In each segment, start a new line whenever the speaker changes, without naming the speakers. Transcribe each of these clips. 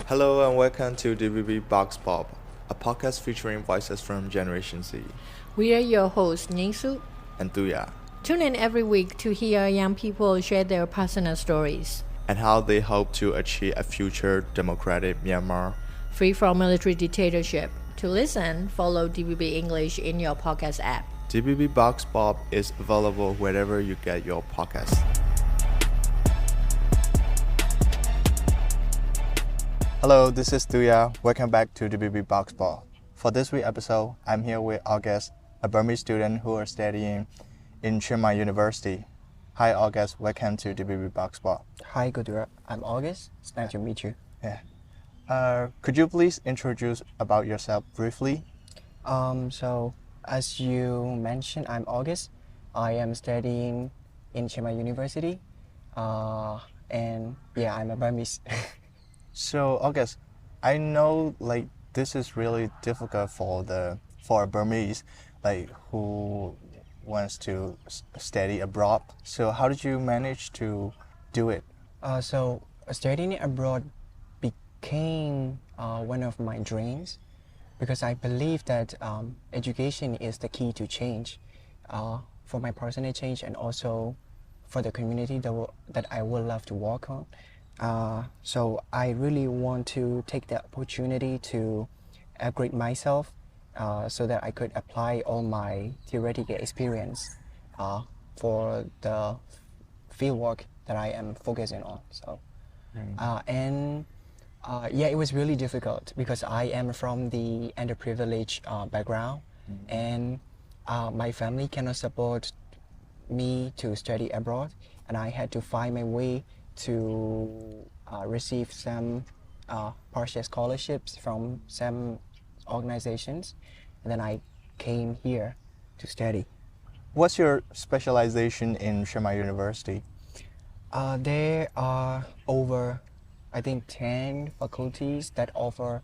Hello and welcome to DVB Box Pop, a podcast featuring voices from Generation Z
We are your hosts, Ningsu.
and Duya,
Tune in every week to hear young people share their personal stories,
and how they hope to achieve a future democratic Myanmar.
free from military dictatorship. To listen, follow DVB English in your podcast app.
DVB Box Pop is available wherever you get your podcasts. Hello, this is Duya. Welcome back to DVB Box Pop. For this week's episode, I'm here with August, a Burmese student who is studying in Chiang Mai University. Hi August, welcome to DVB Box Pop.
Hi, Gudura. I'm August. It's nice to meet you.
Yeah. Could you please introduce about yourself briefly?
So as you mentioned, I'm August. I am studying in Chiang Mai University. And yeah, I'm a Burmese.
So August, I know this is really difficult for a Burmese who wants to study abroad. So how did you manage to do it?
So studying abroad became one of my dreams because I believe that education is the key to change, for my personal change and also for the community that I would love to work on. So I really want to take the opportunity to upgrade myself so that I could apply all my theoretical experience for the field work that I am focusing on. So, yeah, it was really difficult because I am from the underprivileged background, and my family cannot support me to study abroad, and I had to find my way to receive some partial scholarships from some organizations, and then I came here to study.
What's your specialization in Chiang Mai University?
There are over, I think, 10 faculties that offer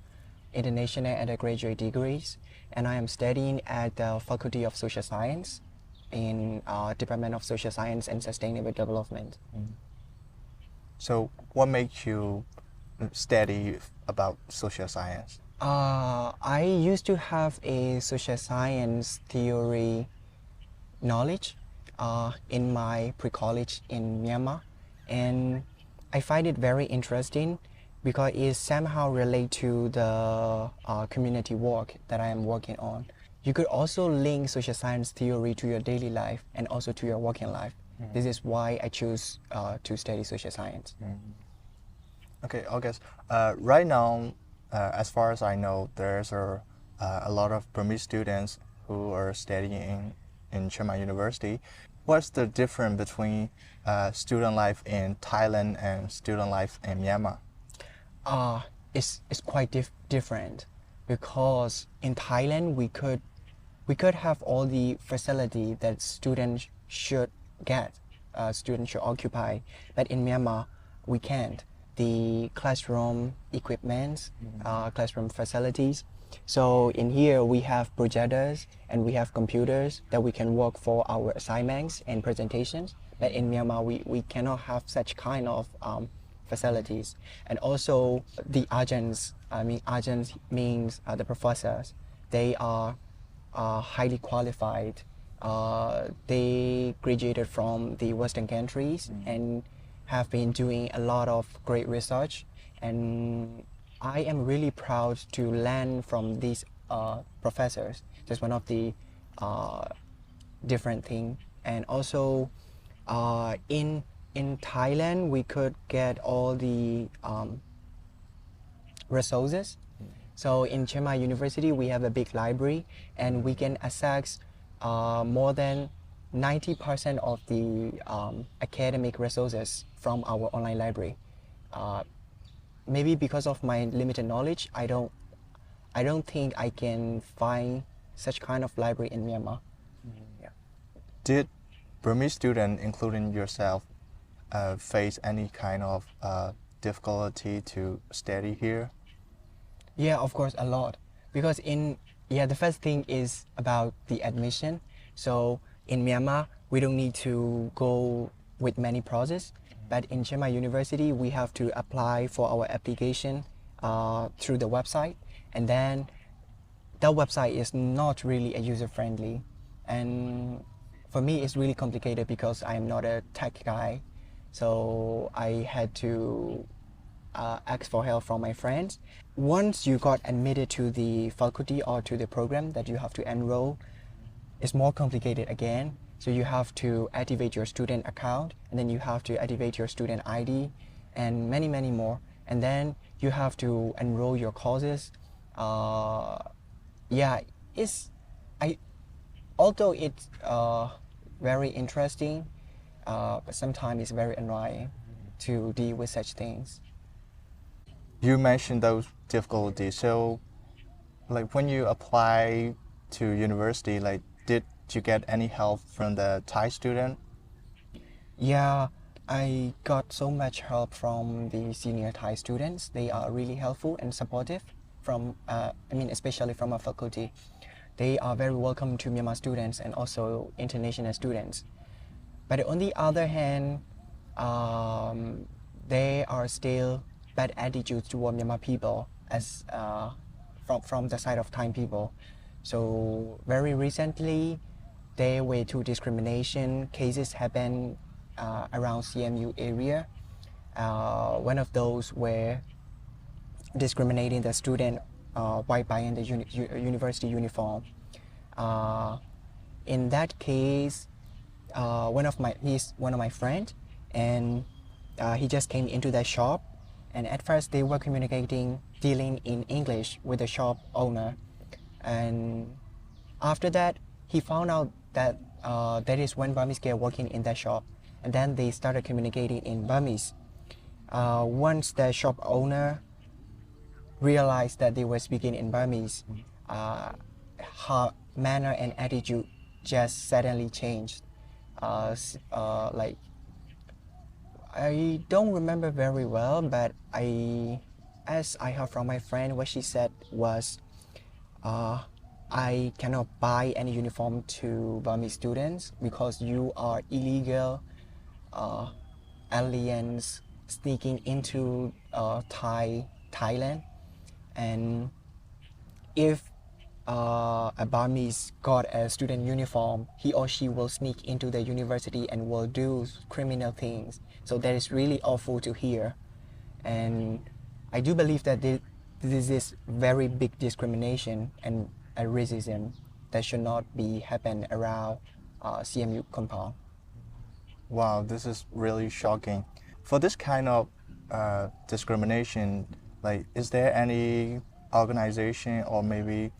international undergraduate degrees, and I am studying at the Faculty of Social Science in Department of Social Science and Sustainable Development.
So what makes you study about social science?
I used to have a social science theory knowledge in my pre-college in Myanmar, and I find it very interesting because it somehow relates to the community work that I am working on. You could also link social science theory to your daily life and also to your working life. This is why I choose to study social science.
Okay, August. Right now, as far as I know, there's a lot of Burmese students who are studying in Chiang Mai University. What's the difference between student life in Thailand and student life in Myanmar?
It's quite different because in Thailand we could have all the facility that students should get, students should occupy, but in Myanmar we can't. The classroom equipment, classroom facilities. So in here we have projectors and we have computers that we can work for our assignments and presentations. But in Myanmar we cannot have such kind of facilities. And also the agents, agents means the professors. They are highly qualified. They graduated from the Western countries and have been doing a lot of great research, and I am really proud to learn from these professors. That's one of the different thing. And also in Thailand we could get all the resources. So in Chiang Mai University we have a big library and we can access more than 90% of the academic resources from our online library. Maybe because of my limited knowledge, I don't think I can find such kind of library in Myanmar. Yeah.
Did Burmese students, including yourself, face any kind of difficulty to study here?
Yeah, of course, a lot. Because the first thing is about the admission. So in Myanmar, we don't need to go with many process, but in Chiang Mai University, we have to apply for our application through the website, and then that website is not really a user-friendly, and for me it's really complicated because I'm not a tech guy, so I had to ask for help from my friends. Once you got admitted to the faculty or to the program that you have to enroll, it's more complicated again. So you have to activate your student account, and then you have to activate your student ID, and many more. And then you have to enroll your courses. Although it's very interesting, but sometimes it's very annoying to deal with such things.
You mentioned those difficulties. So, like when you apply to university, like did you get any help from the Thai student?
Yeah, I got so much help from the senior Thai students. They are really helpful and supportive from, especially from our faculty. They are very welcome to Myanmar students and also international students. But on the other hand, there are still bad attitudes toward Myanmar people as from the side of Thai people. So very recently, there were two discrimination cases happened around CMU area. One of those were discriminating the student while buying the university uniform. In that case, he's one of my friends, and he just came into that shop, and at first they were dealing in English with the shop owner, and after that he found out that there is one Burmese girl working in that shop, and then they started communicating in Burmese. Once the shop owner realized that they were speaking in Burmese, her manner and attitude just suddenly changed. Like, I don't remember very well, but as I heard from my friend, what she said was, I cannot buy any uniform to Burmese students because you are illegal aliens sneaking into Thailand, and if a Burmese got a student uniform, he or she will sneak into the university and will do criminal things. So that is really awful to hear, and I do believe that this is very big discrimination and a racism that should not be happen around CMU compound.
Wow, this is really shocking. For this kind of discrimination, like, is there any organization or maybe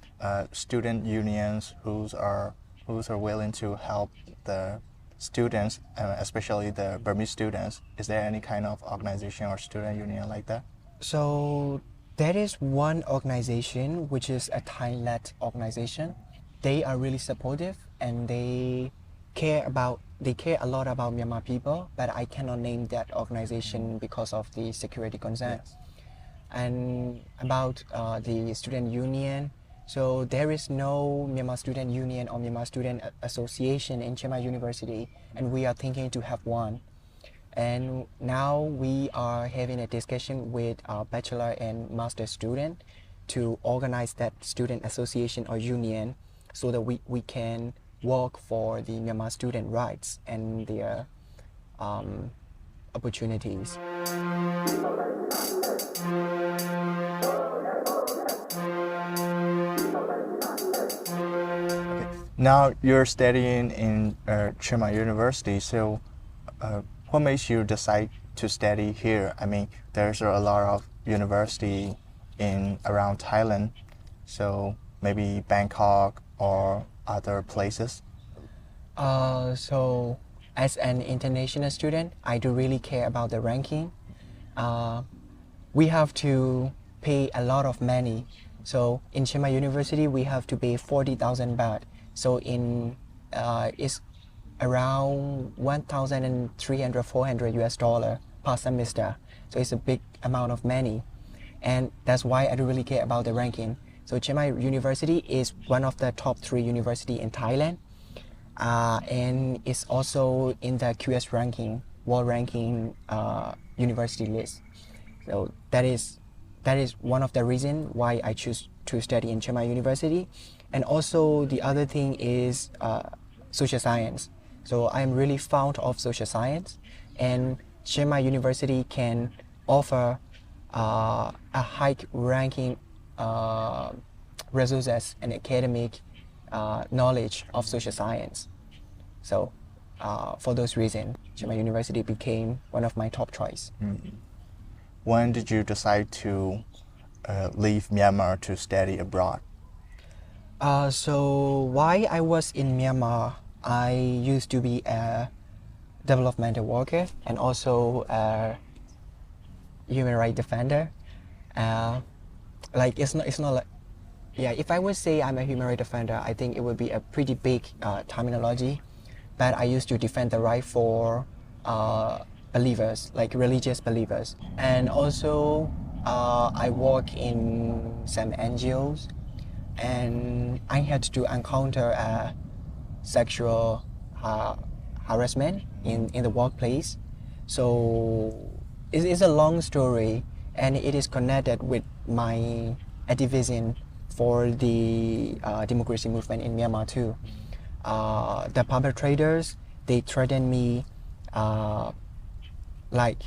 student unions who are willing to help the students, especially the Burmese students? Is there any kind of organization or student union like that?
So there is one organization which is a Thai-led organization. They are really supportive and they care a lot about Myanmar people, but I cannot name that organization because of the security concern.
Yes.
And about the student union, so there is no Myanmar Student Union or Myanmar Student Association in Chiang Mai University, and we are thinking to have one. And now we are having a discussion with our bachelor and master student to organize that student association or union so that we can work for the Myanmar student rights and their opportunities.
Now you're studying in Chiang Mai University, so what makes you decide to study here? I mean, there's a lot of university around Thailand, so maybe Bangkok or other places.
So as an international student, I do really care about the ranking. We have to pay a lot of money. So in Chiang Mai University, we have to pay 40,000 baht. So it's around 1,300, 400 US dollar per semester. So it's a big amount of money. And that's why I do really care about the ranking. So Chiang Mai University is one of the top 3 universities in Thailand. And it's also in the QS ranking, world ranking university list. So that is that is one of the reasons why I choose to study in Chiang Mai University. And also the other thing is social science. So I'm really fond of social science, and Chiang Mai University can offer a high-ranking resources and academic knowledge of social science. So for those reasons, Chiang Mai University became one of my top choice.
When did you decide to leave Myanmar to study abroad?
So while I was in Myanmar, I used to be a developmental worker and also a human rights defender. Like it's not like, yeah, if I would say I'm a human rights defender, I think it would be a pretty big terminology. But I used to defend the right for believers, like religious believers. And also I work in some NGOs, and I had to encounter sexual harassment in the workplace. So it is a long story, and it is connected with my activism for the democracy movement in Myanmar too. The perpetrators, they threatened me, like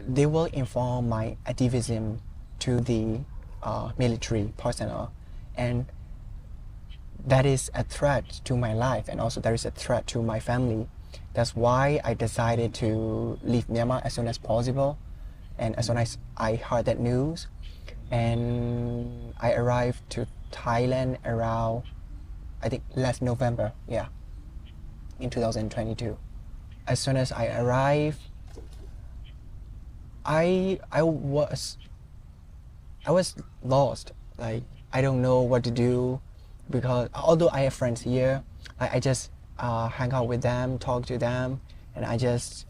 they will inform my activism to the military personnel, and that is a threat to my life, and also there is a threat to my family. That's why I decided to leave Myanmar as soon as possible, and as soon as I heard that news, and I arrived to Thailand around, I think, last November, yeah, in 2022. As soon as I arrived, I was lost. Like, I don't know what to do, because although I have friends here, I just hang out with them, talk to them, and I just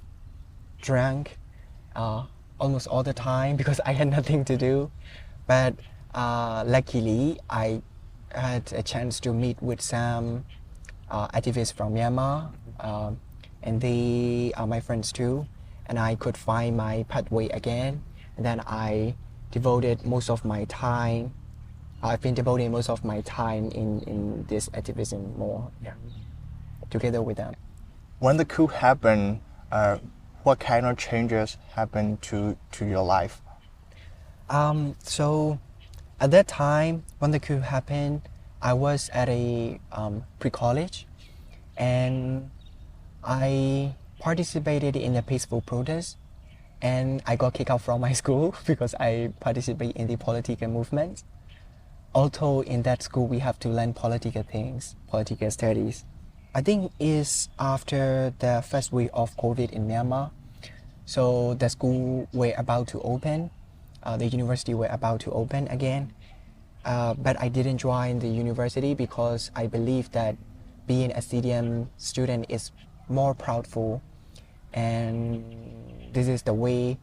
drank almost all the time because I had nothing to do. But luckily, I had a chance to meet with some activists from Myanmar, and they are my friends too, and I could find my pathway again. And then I devoted most of my time. I've been devoting most of my time in this activism more, yeah, together with them.
When the coup happened, what kind of changes happened to your life?
So at that time, when the coup happened, I was at a pre-college, and I participated in a peaceful protest, and I got kicked out from my school because I participated in the political movement. Although in that school we have to learn political things, political studies. I think it's after the first week of COVID in Myanmar. So the school were about to open, the university were about to open again. But I didn't join the university because I believe that being a CDM student is more proudful, and this is the way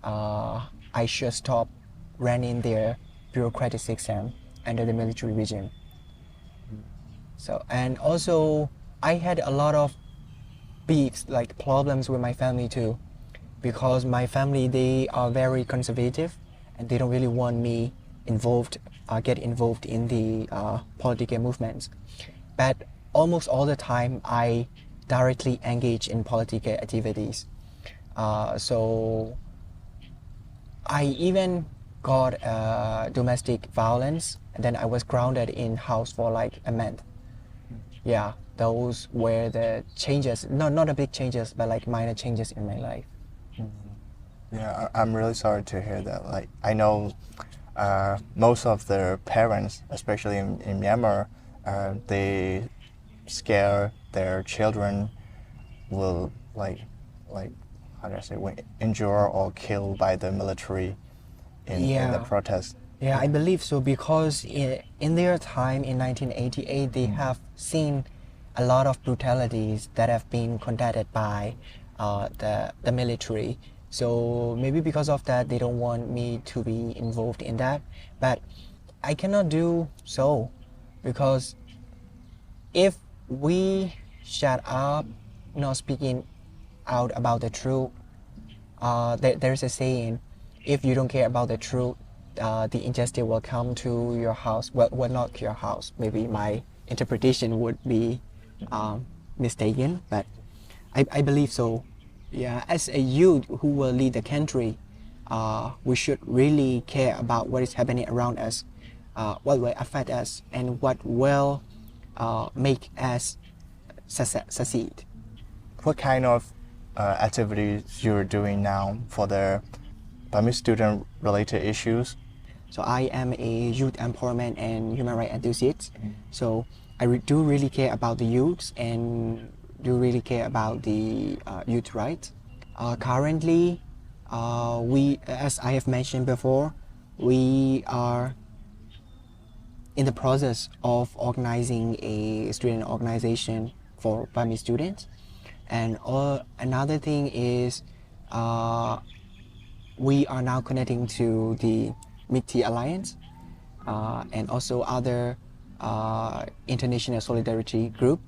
I should stop running their bureaucratic system under the military regime. So, and also I had a lot of beefs, like problems with my family too, because my family, they are very conservative and they don't really want me involved, get involved in the political movements. But almost all the time I directly engage in political activities. So I even got domestic violence, and then I was grounded in house for like a month. Yeah, those were the changes, not a big changes, but like minor changes in my life.
Yeah, I'm really sorry to hear that. Like, I know most of the parents, especially in Myanmar, they scare their children will like how do I say, injure or killed by the military in the protest.
Yeah, I believe so, because in their time in 1988, they have seen a lot of brutalities that have been conducted by the military. So maybe because of that, they don't want me to be involved in that. But I cannot do so, because if we shut up, not speaking out about the truth, there's a saying, if you don't care about the truth, the injustice will come to your house, well, not your house. Maybe my interpretation would be mistaken, but I believe so. Yeah, as a youth who will lead the country, we should really care about what is happening around us, what will affect us, and what will make us succeed.
What kind of activities you're doing now for the Burmese student-related issues?
So I am a youth empowerment and human rights enthusiast. So I do really care about the youths and do really care about the youth rights. Currently, we, as I have mentioned before, we are in the process of organizing a student organization for Burmese students. And another thing is we are now connecting to the MIT Alliance and also other international solidarity group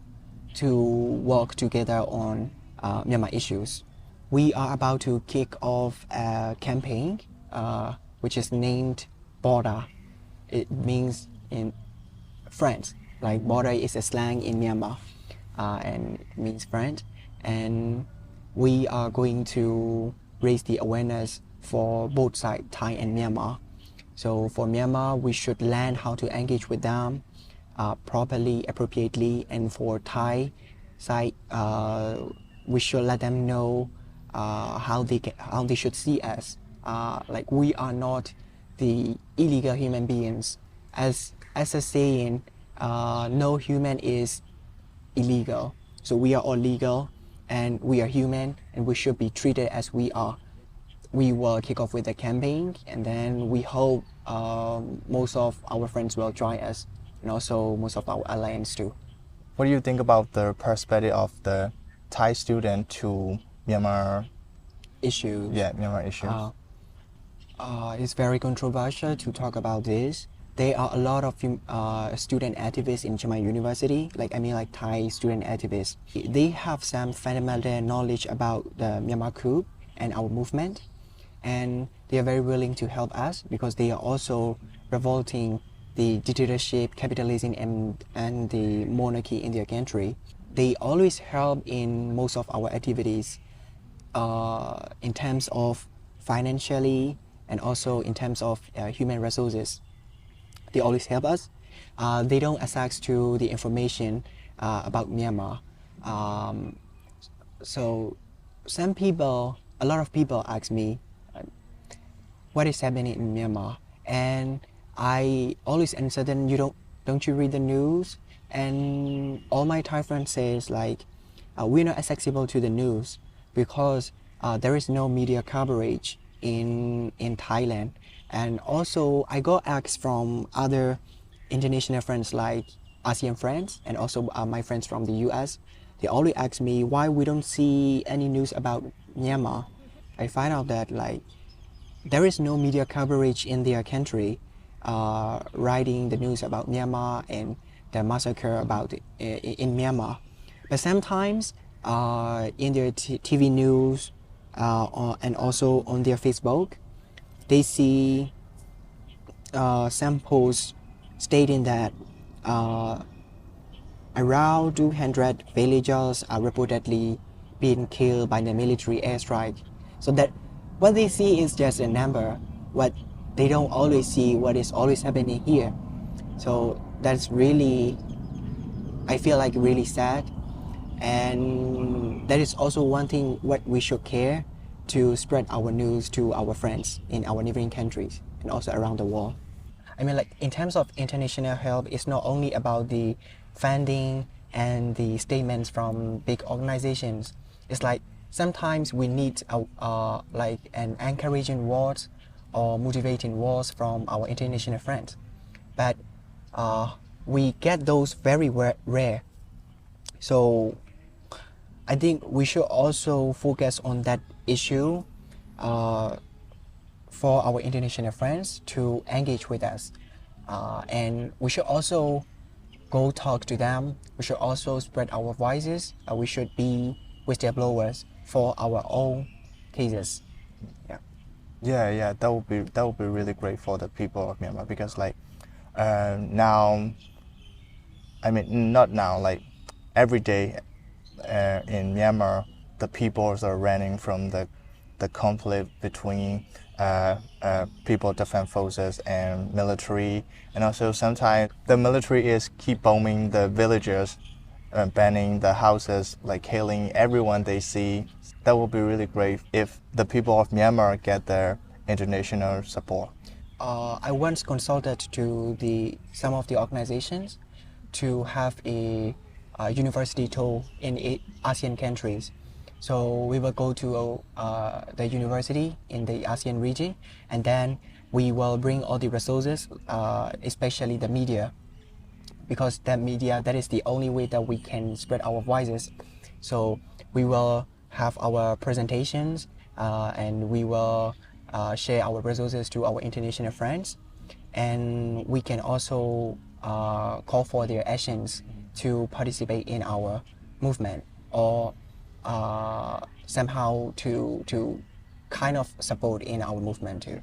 to work together on Myanmar issues. We are about to kick off a campaign which is named Border. It means in friends, like border is a slang in Myanmar and it means friend. And we are going to raise the awareness for both sides, Thai and Myanmar. So for Myanmar, we should learn how to engage with them properly, appropriately, and for Thai side, we should let them know how they should see us. Like we are not the illegal human beings. As a saying, no human is illegal. So we are all legal, and we are human, and we should be treated as we are. We will kick off with the campaign, and then we hope most of our friends will join us, and also most of our alliance too.
What do you think about the perspective of the Thai student to Myanmar
Issues.
Yeah, Myanmar issues.
It's very controversial to talk about this. There are a lot of student activists in Chiang Mai University, like Thai student activists. They have some fundamental knowledge about the Myanmar coup and our movement, and they are very willing to help us because they are also revolting the dictatorship, capitalism, and the monarchy in their country. They always help in most of our activities in terms of financially and also in terms of human resources. They always help us. They don't access to the information about Myanmar. So a lot of people ask me, what is happening in Myanmar? And I always answer them, don't you read the news? And all my Thai friends says we're not accessible to the news because there is no media coverage in Thailand. And also I got asked from other international friends like ASEAN friends and also my friends from the US. They always ask me why we don't see any news about Myanmar. I find out that there is no media coverage in their country writing the news about Myanmar and the massacre in Myanmar. But sometimes in their TV news and also on their Facebook, they see some posts stating that around 200 villagers are reportedly being killed by the military airstrike. So that what they see is just a number. What they don't always see what is always happening here. So that's really, I feel like really sad. And that is also one thing what we should care to spread our news to our friends in our neighboring countries and also around the world. In terms of international help, it's not only about the funding and the statements from big organizations. It's sometimes we need an encouraging words or motivating words from our international friends. But we get those very rare. So I think we should also focus on that issue for our international friends to engage with us. And we should also go talk to them. We should also spread our voices. We should be whistleblowers for our own cases. Yeah.
Yeah, that would be really great for the people of Myanmar because like now, I mean not now, like every day in Myanmar, the peoples are running from the conflict between people, defense forces, and military, and also sometimes the military is keep bombing the villages, banning the houses, like killing everyone they see. That would be really great if the people of Myanmar get their international support.
I once consulted to some of the organizations to have a university tour in ASEAN countries. So we will go to the university in the ASEAN region, and then we will bring all the resources, especially the media, because that is the only way that we can spread our voices. So we will have our presentations, and we will share our resources to our international friends, and we can also call for their actions to participate in our movement, or somehow to kind of support in our movement too.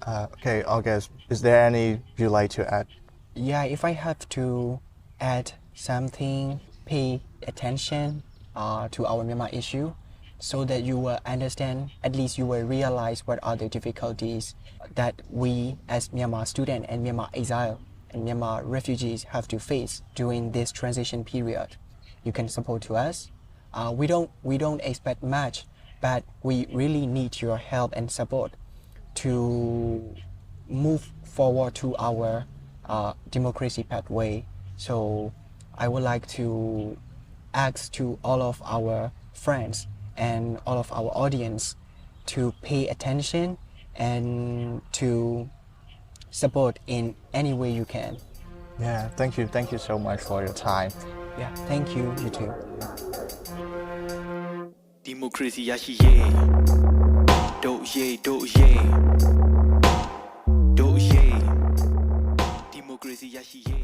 Okay, August, is there any you'd like to add?
Yeah, if I have to add something, pay attention to our Myanmar issue, so that you will understand, at least you will realize what are the difficulties that we as Myanmar students and Myanmar exile and Myanmar refugees have to face during this transition period. You can support to us. We don't expect much, but we really need your help and support to move forward to our democracy pathway. So I would like to ask to all of our friends and all of our audience to pay attention and to support in any way you can.
Yeah, thank you so much for your time.
Yeah, thank you, you too.
Democracy yashi ye do ye Democracy yashi ye